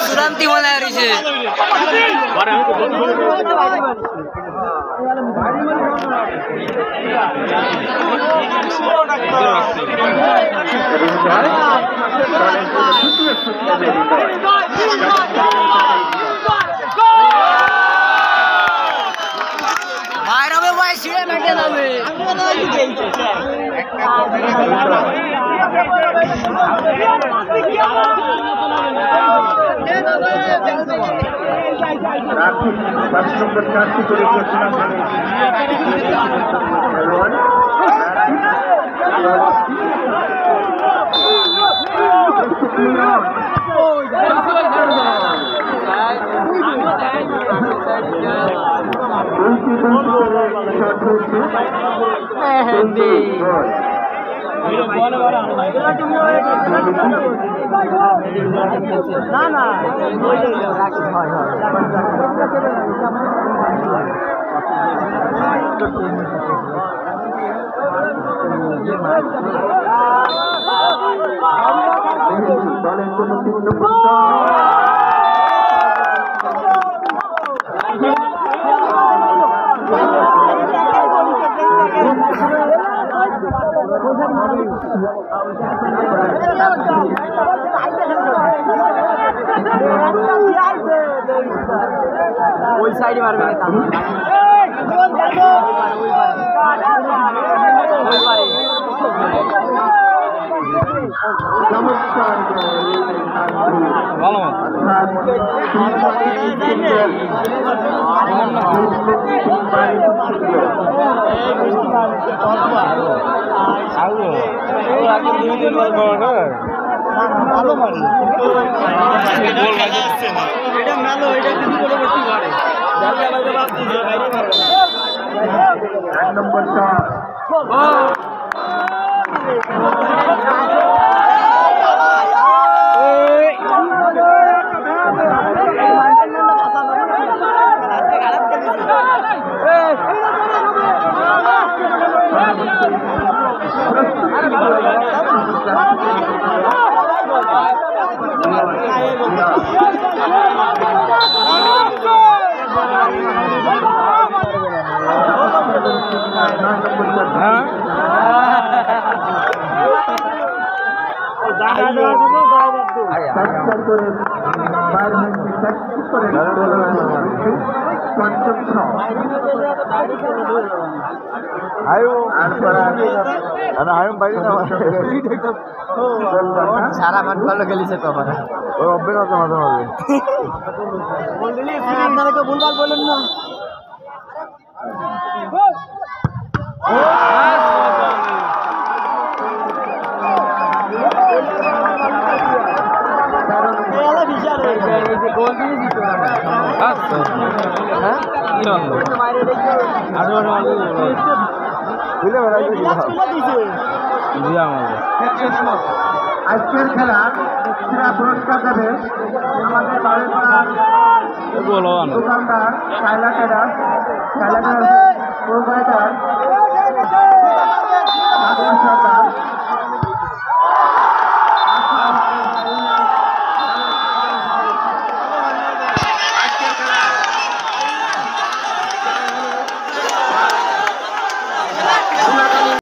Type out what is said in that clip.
शांति बना रही है। मायरा में वाई सीढ़े बैठे ना ওই সাইডে মারবে না ভালো ভালো মারি এটা মেলো এটা কিন্তু পরবর্তী বারে জায়গা লাগবে বাদ দিয়ে বাইরে মারবে এক নম্বর শট সারা মাঠ ভালো খেলেছে তো আমার ওই অভ্যেস আছে মাঝে মাঝে আপনারা কেউ ভুলভাল বলেন না গোল দিয়ে জিততে পারে আচ্ছা হ্যাঁ কি হলো আরো আরো বুঝলে বেড়াই দিছে বুঝা আমার আজকের খেলা সেরা পুরস্কার দেবে আমাদের বাড়িপাড়ার দোকানদার শাইলা ট্রেডার্স প্রোভাইডার